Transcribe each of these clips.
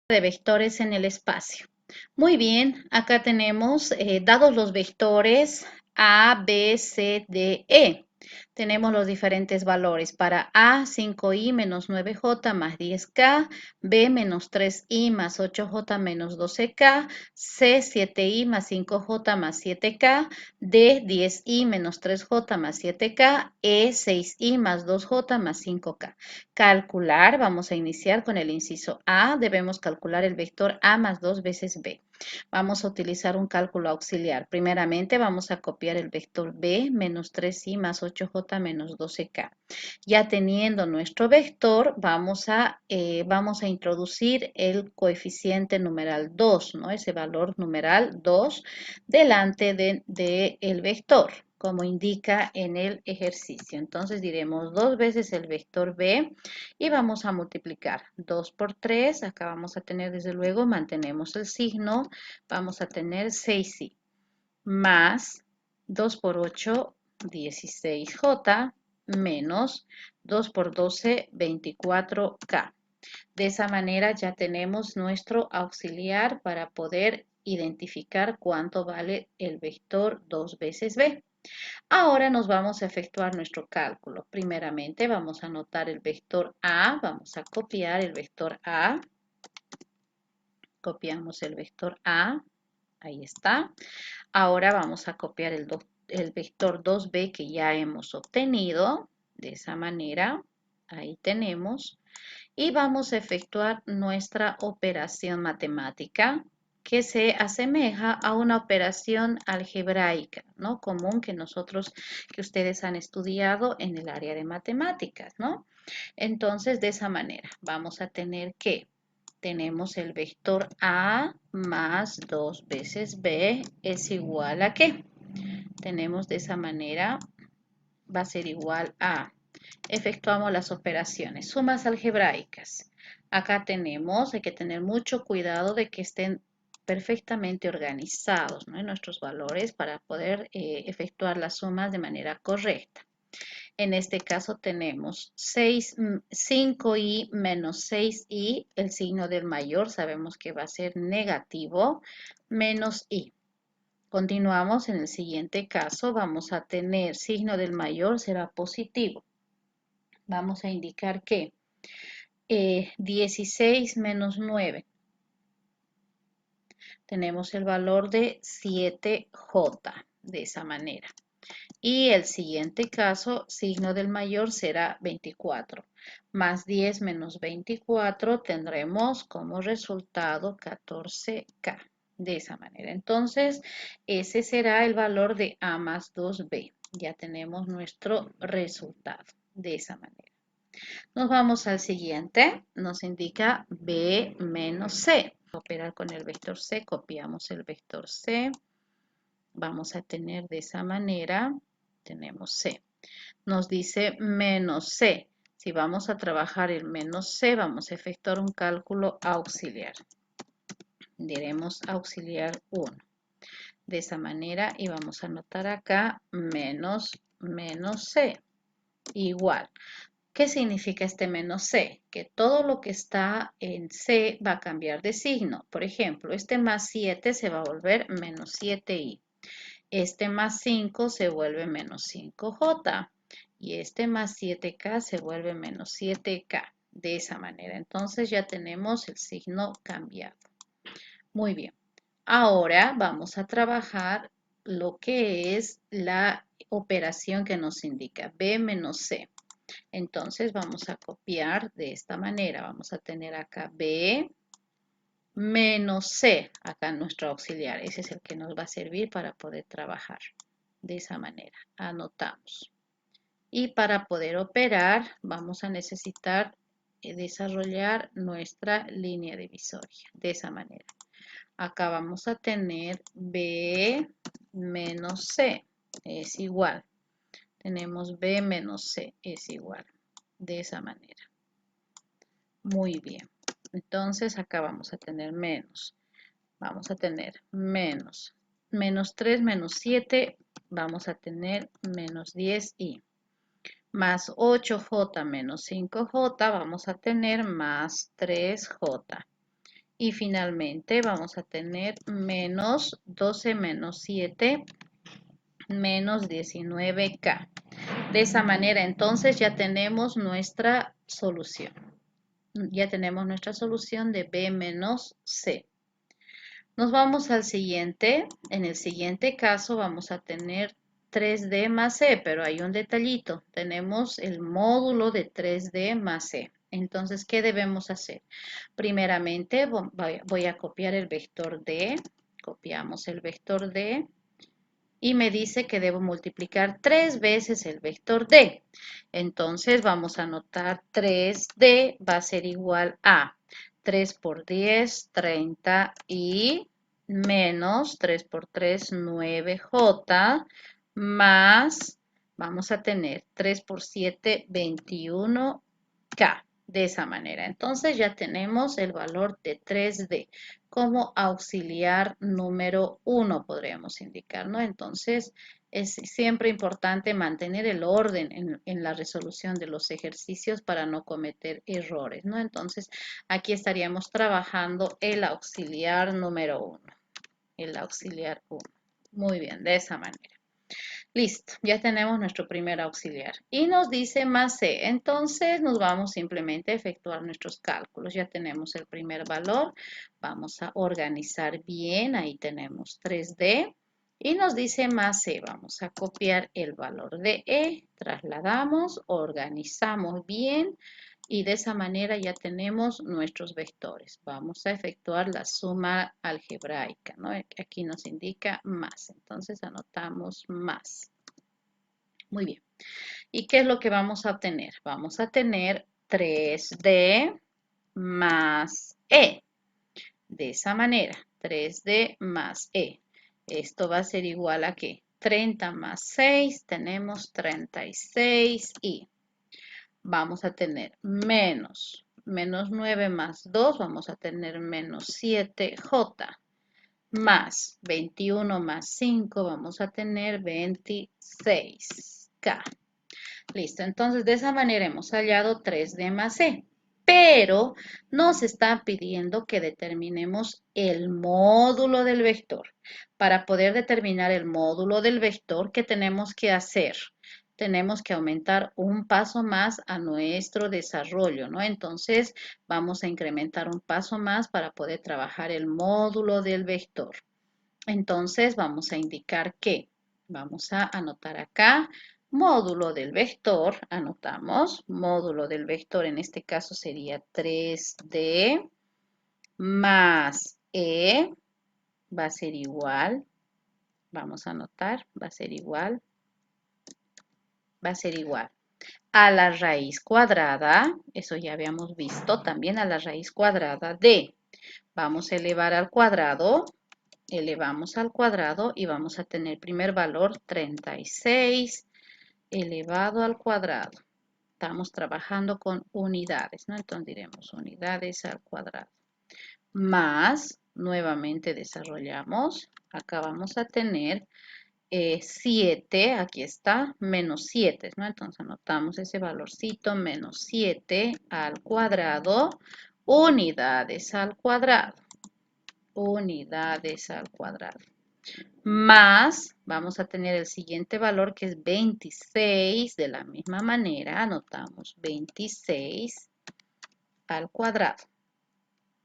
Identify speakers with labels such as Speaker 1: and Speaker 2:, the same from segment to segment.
Speaker 1: De vectores en el espacio. Muy bien, acá tenemos dados los vectores A, B, C, D, E. Tenemos los diferentes valores para A, 5i menos 9j más 10k, B, menos 3i más 8j menos 12k, C, 7i más 5j más 7k, D, 10i menos 3j más 7k, E, 6i más 2j más 5k. Calcular, vamos a iniciar con el inciso A, debemos calcular el vector A más 2 veces B. Vamos a utilizar un cálculo auxiliar. Primeramente vamos a copiar el vector B menos 3i más 8j menos 12k. Ya teniendo nuestro vector, vamos a introducir el coeficiente numeral 2, ¿no? Ese valor numeral 2 delante del vector, como indica en el ejercicio. Entonces diremos 2 veces el vector B y vamos a multiplicar 2 por 3. Acá vamos a tener, desde luego, mantenemos el signo, vamos a tener 6i más 2 por 8, 16j menos 2 por 12, 24k. De esa manera ya tenemos nuestro auxiliar para poder identificar cuánto vale el vector 2 veces b. Ahora nos vamos a efectuar nuestro cálculo. Primeramente vamos a anotar el vector A, vamos a copiar el vector A, copiamos el vector A, ahí está. Ahora vamos a copiar el vector 2b que ya hemos obtenido, de esa manera, ahí tenemos. Y vamos a efectuar nuestra operación matemática que se asemeja a una operación algebraica, ¿no? Común que ustedes han estudiado en el área de matemáticas, ¿no? Entonces, de esa manera, vamos a tener que tenemos el vector A más 2 veces B es igual a ¿qué? Tenemos de esa manera, va a ser igual a, efectuamos las operaciones, sumas algebraicas. Acá tenemos, hay que tener mucho cuidado de que estén perfectamente organizados, ¿no? Nuestros valores para poder efectuar las sumas de manera correcta. En este caso tenemos 5i menos 6i, el signo del mayor sabemos que va a ser negativo, menos i. Continuamos en el siguiente caso, vamos a tener signo del mayor será positivo. Vamos a indicar que 16 menos 9. Tenemos el valor de 7j, de esa manera. Y el siguiente caso, signo del mayor será 24. Más 10 menos 24 tendremos como resultado 14k. De esa manera. Entonces, ese será el valor de A más 2B. Ya tenemos nuestro resultado. De esa manera. Nos vamos al siguiente. Nos indica B menos C. Operar con el vector C. Copiamos el vector C. Vamos a tener de esa manera, tenemos C. Nos dice menos C. Si vamos a trabajar el menos C, vamos a efectuar un cálculo auxiliar. Diremos auxiliar 1. De esa manera, y vamos a anotar acá menos C. Igual. ¿Qué significa este menos C? Que todo lo que está en C va a cambiar de signo. Por ejemplo, este más 7 se va a volver menos 7i. Este más 5 se vuelve menos 5j y este más 7k se vuelve menos 7k. De esa manera, entonces ya tenemos el signo cambiado. Muy bien. Ahora vamos a trabajar lo que es la operación que nos indica B menos C. Entonces vamos a copiar de esta manera. Vamos a tener acá B menos C, acá nuestro auxiliar. Ese es el que nos va a servir para poder trabajar. De esa manera, anotamos. Y para poder operar, vamos a necesitar desarrollar nuestra línea divisoria. De esa manera. Acá vamos a tener B menos C es igual. Tenemos B menos C es igual. De esa manera. Muy bien. Entonces acá vamos a tener menos. Vamos a tener menos 3 menos 7, vamos a tener menos 10i. Más 8j menos 5j, vamos a tener más 3j. Y finalmente vamos a tener menos 12 menos 7 menos 19K. De esa manera entonces ya tenemos nuestra solución. Ya tenemos nuestra solución de B menos C. Nos vamos al siguiente. En el siguiente caso vamos a tener 3D más C, pero hay un detallito. Tenemos el módulo de 3D más C. Entonces, ¿qué debemos hacer? Primeramente, voy a copiar el vector D. Copiamos el vector D. Y me dice que debo multiplicar 3 veces el vector D. Entonces, vamos a anotar 3D va a ser igual a 3 por 10, 30 y menos 3 por 3, 9J, más, vamos a tener 3 por 7, 21K. De esa manera. Entonces ya tenemos el valor de 3D como auxiliar número 1, podríamos indicar, ¿no? Entonces es siempre importante mantener el orden en la resolución de los ejercicios para no cometer errores, ¿no? Entonces aquí estaríamos trabajando el auxiliar número 1, el auxiliar 1. Muy bien, de esa manera. Listo, ya tenemos nuestro primer auxiliar. Y nos dice más C. Entonces nos vamos simplemente a efectuar nuestros cálculos. Ya tenemos el primer valor. Vamos a organizar bien. Ahí tenemos 3D. Y nos dice más C. Vamos a copiar el valor de E. Trasladamos, organizamos bien. Y de esa manera ya tenemos nuestros vectores. Vamos a efectuar la suma algebraica, ¿no? Aquí nos indica más. Entonces anotamos más. Muy bien. ¿Y qué es lo que vamos a obtener? Vamos a tener 3D más E. De esa manera, 3D más E. Esto va a ser igual a ¿qué? 30 más 6, tenemos 36i. Vamos a tener menos 9 más 2, vamos a tener menos 7J. Más 21 más 5, vamos a tener 26K. Listo, entonces de esa manera hemos hallado 3D más C. Pero nos está pidiendo que determinemos el módulo del vector. Para poder determinar el módulo del vector, ¿qué tenemos que hacer? Tenemos que aumentar un paso más a nuestro desarrollo, ¿no? Entonces vamos a incrementar un paso más para poder trabajar el módulo del vector. Entonces vamos a indicar que vamos a anotar acá módulo del vector, anotamos, módulo del vector en este caso sería 3D más E, va a ser igual, vamos a anotar, va a ser igual a la raíz cuadrada, eso ya habíamos visto, también a la raíz cuadrada de, vamos a elevar al cuadrado, elevamos al cuadrado y vamos a tener primer valor 36 elevado al cuadrado. Estamos trabajando con unidades, ¿no? Entonces diremos unidades al cuadrado. Más, nuevamente desarrollamos, acá vamos a tener 7, aquí está, menos 7, ¿no? Entonces anotamos ese valorcito, menos 7 al cuadrado, unidades al cuadrado. Unidades al cuadrado. Más, vamos a tener el siguiente valor que es 26, de la misma manera anotamos 26 al cuadrado.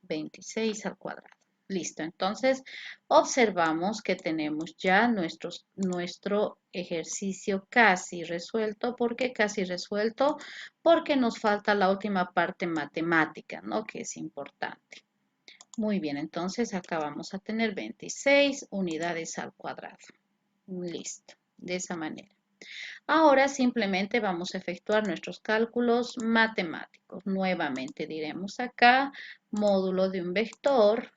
Speaker 1: 26 al cuadrado. Listo, entonces observamos que tenemos ya nuestro ejercicio casi resuelto. ¿Por qué casi resuelto? Porque nos falta la última parte matemática, ¿no? Que es importante. Muy bien, entonces acá vamos a tener 26 unidades al cuadrado. Listo, de esa manera. Ahora simplemente vamos a efectuar nuestros cálculos matemáticos. Nuevamente diremos acá, módulo de un vector,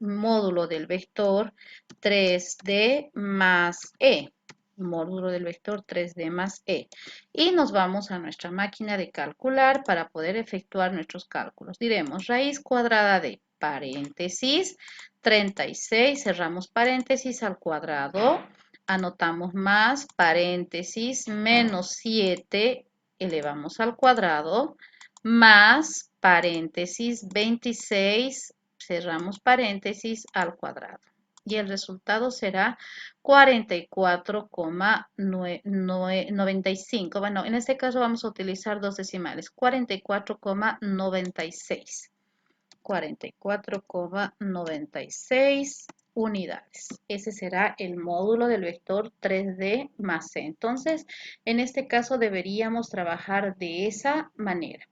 Speaker 1: módulo del vector 3D más E. Módulo del vector 3D más E. Y nos vamos a nuestra máquina de calcular para poder efectuar nuestros cálculos. Diremos raíz cuadrada de paréntesis 36, cerramos paréntesis al cuadrado, anotamos más paréntesis menos 7, elevamos al cuadrado, más paréntesis 26, cerramos paréntesis, al cuadrado. Y el resultado será 44,95. Bueno, en este caso vamos a utilizar dos decimales, 44,96. 44,96 unidades. Ese será el módulo del vector 3D más C. Entonces, en este caso deberíamos trabajar de esa manera.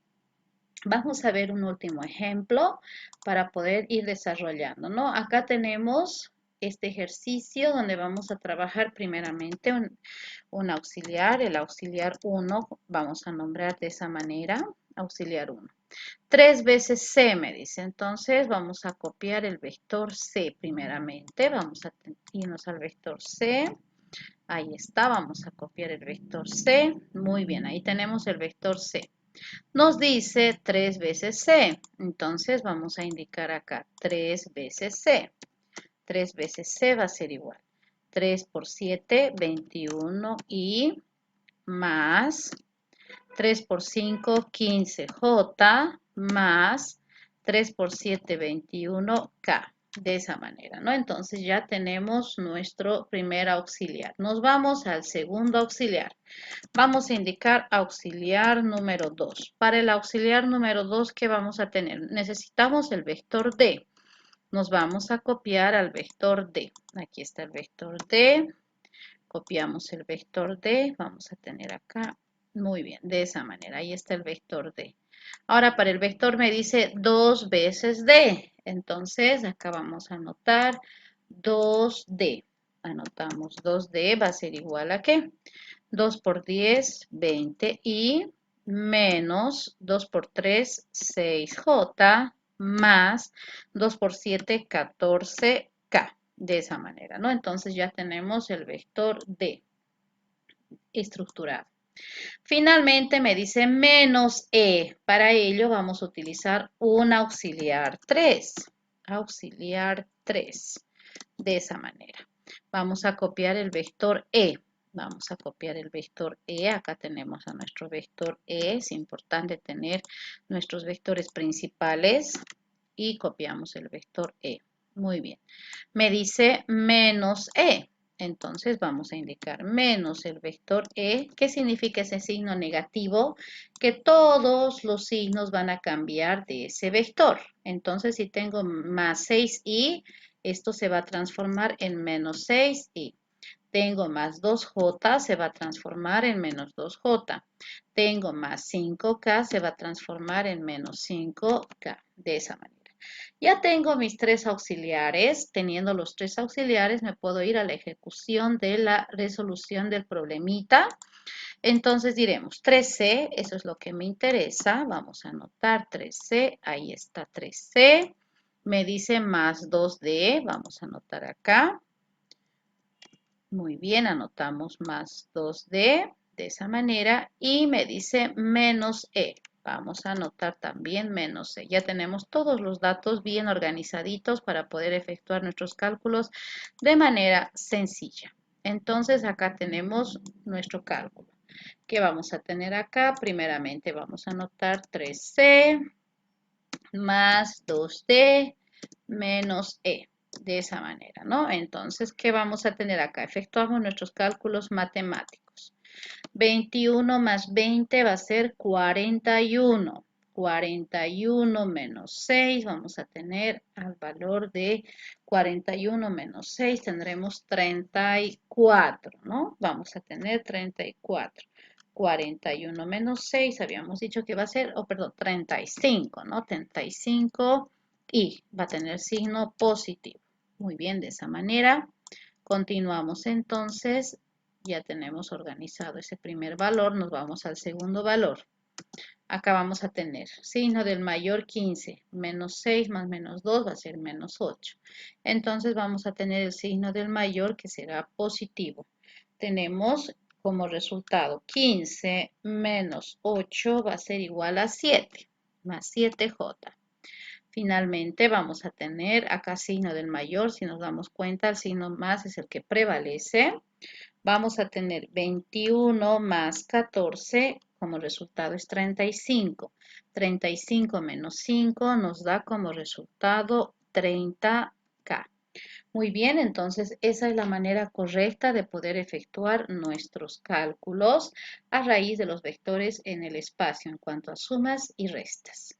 Speaker 1: Vamos a ver un último ejemplo para poder ir desarrollando, ¿no? Acá tenemos este ejercicio donde vamos a trabajar primeramente un auxiliar, el auxiliar 1, vamos a nombrar de esa manera, auxiliar 1. 3 veces C me dice, entonces vamos a copiar el vector C primeramente, vamos a irnos al vector C, ahí está, vamos a copiar el vector C, muy bien, ahí tenemos el vector C. Nos dice 3 veces C, entonces vamos a indicar acá 3 veces C. 3 veces C va a ser igual. 3 por 7, 21 y más 3 por 5, 15J más 3 por 7, 21K. De esa manera, ¿no? Entonces ya tenemos nuestro primer auxiliar. Nos vamos al segundo auxiliar. Vamos a indicar auxiliar número 2. Para el auxiliar número 2, ¿qué vamos a tener? Necesitamos el vector D. Nos vamos a copiar al vector D. Aquí está el vector D. Copiamos el vector D. Vamos a tener acá. Muy bien, de esa manera. Ahí está el vector D. Ahora para el vector me dice 2 veces D. Entonces acá vamos a anotar 2D. Anotamos 2D va a ser igual a ¿qué? 2 por 10, 20 y menos 2 por 3, 6J más 2 por 7, 14K. De esa manera, ¿no? Entonces ya tenemos el vector D estructurado. Finalmente me dice menos E. Para ello vamos a utilizar un auxiliar 3. Auxiliar 3. De esa manera. Vamos a copiar el vector E. Vamos a copiar el vector E. Acá tenemos a nuestro vector E. Es importante tener nuestros vectores principales. Y copiamos el vector E. Muy bien. Me dice menos E. Entonces vamos a indicar menos el vector E. ¿Qué significa ese signo negativo? Que todos los signos van a cambiar de ese vector. Entonces si tengo más 6i, esto se va a transformar en menos 6i. Tengo más 2j, se va a transformar en menos 2j. Tengo más 5k, se va a transformar en menos 5k. De esa manera. Ya tengo mis tres auxiliares. Teniendo los tres auxiliares, me puedo ir a la ejecución de la resolución del problemita. Entonces diremos 3C, eso es lo que me interesa. Vamos a anotar 3C, ahí está 3C. Me dice más 2D, vamos a anotar acá. Muy bien, anotamos más 2D de esa manera. Y me dice menos E. Vamos a anotar también menos E. Ya tenemos todos los datos bien organizaditos para poder efectuar nuestros cálculos de manera sencilla. Entonces acá tenemos nuestro cálculo. ¿Qué vamos a tener acá? Primeramente vamos a anotar 3C más 2D menos E. De esa manera, ¿no? Entonces, ¿qué vamos a tener acá? Efectuamos nuestros cálculos matemáticos. 21 más 20 va a ser 41. 41 menos 6, vamos a tener al valor de 41 menos 6, tendremos 34, ¿no? Vamos a tener 34. 41 menos 6, habíamos dicho que va a ser, perdón, 35, ¿no? 35 y va a tener signo positivo. Muy bien, de esa manera continuamos entonces. Ya tenemos organizado ese primer valor, nos vamos al segundo valor. Acá vamos a tener signo del mayor 15, menos 6 más menos 2 va a ser menos 8. Entonces vamos a tener el signo del mayor que será positivo. Tenemos como resultado 15 menos 8 va a ser igual a 7, más 7J. Finalmente vamos a tener acá signo del mayor, si nos damos cuenta el signo más es el que prevalece. Vamos a tener 21 más 14, como resultado es 35. 35 menos 5 nos da como resultado 30K. Muy bien, entonces esa es la manera correcta de poder efectuar nuestros cálculos a raíz de los vectores en el espacio en cuanto a sumas y restas.